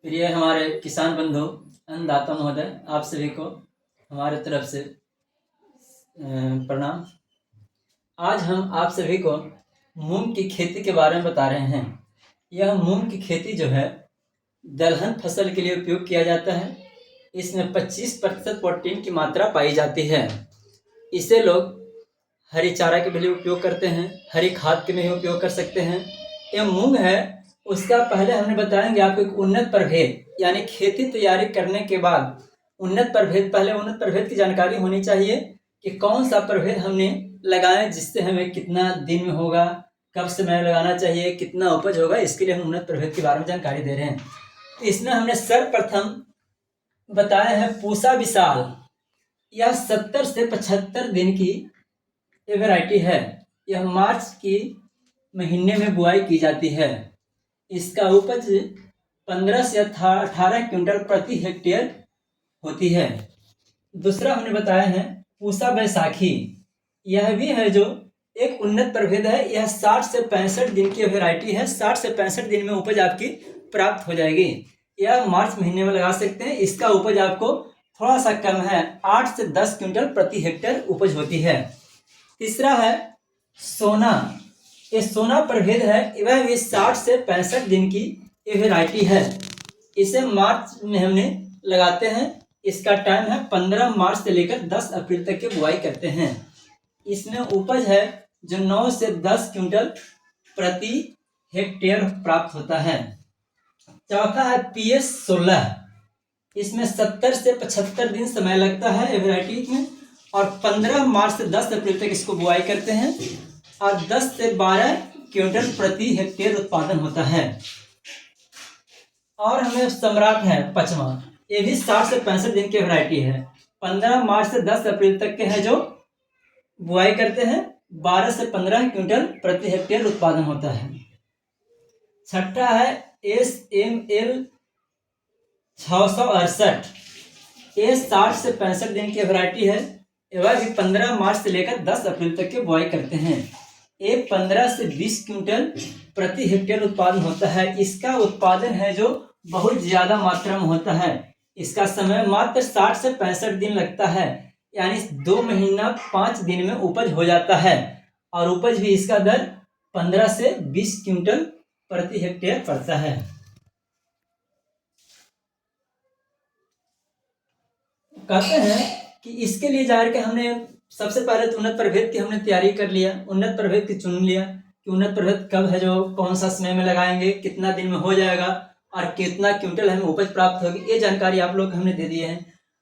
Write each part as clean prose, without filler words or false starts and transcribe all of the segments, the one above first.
प्रिय हमारे किसान बंधु, अन्नदाता महोदय, आप सभी को हमारे तरफ से प्रणाम। आज हम आप सभी को मूंग की खेती के बारे में बता रहे हैं। यह मूंग की खेती जो है दलहन फसल के लिए उपयोग किया जाता है। इसमें 25% प्रोटीन की मात्रा पाई जाती है। इसे लोग हरी चारा के लिए उपयोग करते हैं, हरी खाद के लिए उपयोग कर सकते हैं। यह मूंग है, उसका पहले हमने बताएंगे आपको एक उन्नत प्रभेद, यानी खेती तैयारी करने के बाद उन्नत प्रभेद की जानकारी होनी चाहिए कि कौन सा प्रभेद हमने लगाएं, जिससे हमें कितना दिन में होगा, कब समय लगाना चाहिए, कितना उपज होगा। इसके लिए हम उन्नत प्रभेद के बारे में जानकारी दे रहे हैं। तो इसमें हमने सर्वप्रथम बताया है पूसा विशाल। यह 70 से 75 दिन की ये वैरायटी है। यह मार्च की महीने में बुआई की जाती है। इसका उपज 15 से 18 क्विंटल प्रति हेक्टेयर होती है। दूसरा हमने बताया है पूसा बैसाखी। यह भी है जो एक उन्नत प्रभेद है। यह 60 से 65 दिन की वैरायटी है। 60 से 65 दिन में उपज आपकी प्राप्त हो जाएगी। यह मार्च महीने में लगा सकते हैं। इसका उपज आपको थोड़ा सा कम है, 8 से 10 क्विंटल प्रति हेक्टेयर उपज होती है। तीसरा है सोना। ये सोना प्रभेद है। वह भी 60 से 65 दिन की ये वैरायटी है। इसे मार्च में हमने लगाते हैं। इसका टाइम है 15 मार्च से लेकर 10 अप्रैल तक की बुआई करते हैं। इसमें उपज है जो 9 से 10 क्विंटल प्रति हेक्टेयर प्राप्त होता है। चौथा है PS 16। इसमें 70 से 75 दिन समय लगता है ये वैरायटी में, और 15 मार्च से 10 अप्रैल तक इसको बुआई करते हैं, और 10 से 12 क्विंटल प्रति हेक्टेयर उत्पादन होता है। और हमें सम्राट है 5वां। ये भी 60 से 65 दिन की वैरायटी है। 15 मार्च से 10 अप्रैल तक के है जो बुआई करते हैं, 12 से 15 क्विंटल प्रति हेक्टेयर उत्पादन होता है। छठा है SML 668। ये 60 से 65 दिन की वैरायटी है। वह भी 15 मार्च से लेकर 10 अप्रैल तक की बुआई करते हैं। ये 15 से 20 क्विंटल प्रति हेक्टेयर उत्पादन होता है। इसका उत्पादन है जो बहुत ज्यादा मात्रा में होता है। इसका समय मात्र 60 से 65 दिन लगता है, यानी 2 महीना 5 दिन में उपज हो जाता है। और उपज भी इसका दर 15 से 20 क्विंटल प्रति हेक्टेयर पड़ता है। कहते हैं कि इसके लिए जाकर के हमने सबसे पहले तो उन्नत प्रभेद की हमने तैयारी कर लिया, उन्नत प्रभेद की चुन लिया कि उन्नत प्रभेद कब है, जो कौन सा समय में लगाएंगे, कितना दिन में हो जाएगा, और कितना क्विंटल हमें उपज प्राप्त होगी। ये जानकारी आप लोग हमने दे दी है।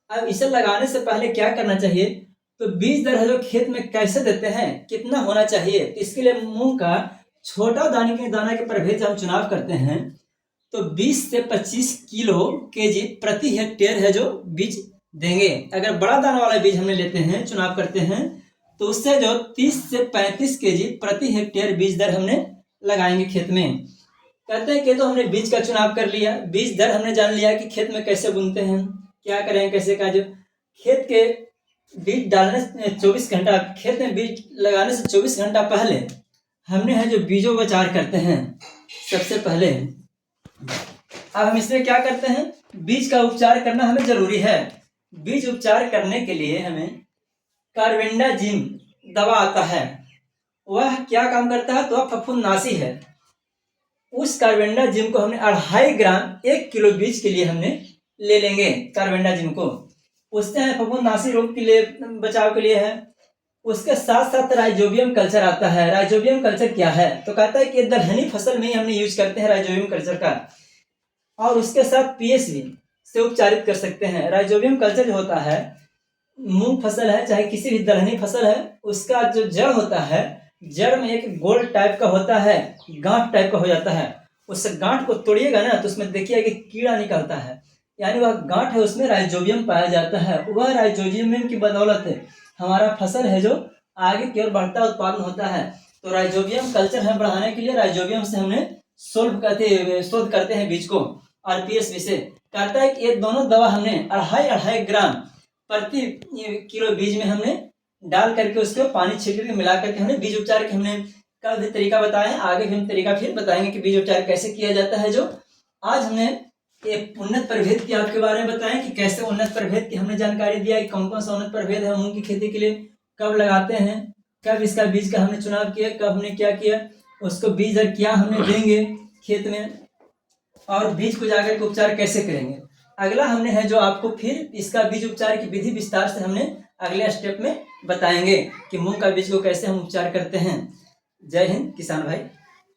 अब इसे लगाने से पहले क्या करना चाहिए, तो बीज दर है जो खेत में कैसे देते हैं, कितना होना चाहिए। इसके लिए मूंग का छोटा दाना के प्रभेद जब हम चुनाव करते हैं तो 20 से 25 किलो केजी प्रति हेक्टेयर है जो बीज देंगे। अगर बड़ा दाना वाला बीज हमने लेते हैं, चुनाव करते हैं, तो उससे जो 30 से 35 केजी प्रति हेक्टेयर बीज दर हमने लगाएंगे खेत में। कहते हैं कि तो हमने बीज का चुनाव कर लिया, बीज दर हमने जान लिया कि खेत में कैसे बुनते हैं, क्या करें, कैसे का। जो खेत के बीज डालने से 24 घंटा, खेत में बीज लगाने से 24 घंटा पहले हमने है जो बीजोपचार करते हैं। सबसे पहले अब हम इसमें क्या करते हैं, बीज का उपचार करना हमें जरूरी है। बीज उपचार करने के लिए हमें कार्बेंडाजिम दवा आता है। वह क्या काम करता है, तो वह फफूंदनाशी है। उस कार्बेंडाजिम को हमने 2.5 ग्राम 1 किलो बीज के लिए हमने ले लेंगे। कार्बेंडाजिम को उससे है फफूंदनाशी रोग के लिए, बचाव के लिए है। उसके साथ साथ राइजोबियम कल्चर आता है। राइजोबियम कल्चर क्या है, तो कहता है कि दलहनी फसल में ही हमने यूज करते हैं राइजोबियम कल्चर का, और उसके साथ PSV से उपचारित कर सकते हैं। राइजोबियम कल्चर जो होता है, मूंग फसल है चाहे किसी भी दलहनी फसल है, उसका जो जड़ होता है, जड़ में एक गोल टाइप का होता है, गांठ टाइप का हो जाता है। उस गांठ को तोड़िएगा ना तो उसमें देखिए कि कीड़ा निकलता है, यानी वह गांठ है, उसमें राइजोबियम पाया जाता है। वह राइजोबियम की बदौलत हमारा फसल है जो आगे की ओर बढ़ता उत्पादन होता है। तो राइजोबियम कल्चर है बढ़ाने के लिए राइजोबियम से हमने शोध करते हैं बीज को, और PSV से कहता है कि ये दोनों दवा हमने 2.5 ग्राम प्रति किलो बीज में हमने डाल करके उसको पानी छिड़क के मिला करके हमने बीज उपचार के हमने का भी तरीका बताएं, आगे भी हम तरीका फिर बताएंगे कि बीज उपचार कैसे किया जाता है। जो आज हमने एक उन्नत प्रभेद की आपके बारे में बताएं कि कैसे उन्नत प्रभेद की हमने जानकारी दिया कि कौन कौन सा उन्नत प्रभेद है मूंग की खेती के लिए, कब लगाते हैं, कब इसका बीज का हमने चुनाव किया, कब हमने क्या किया, उसको बीज और क्या हमने देंगे खेत में, और बीज को जाकर के उपचार कैसे करेंगे। अगला हमने है जो आपको फिर इसका बीज उपचार की विधि विस्तार से हमने अगले स्टेप में बताएंगे कि मूंग का बीज को कैसे हम उपचार करते हैं। जय हिंद किसान भाई।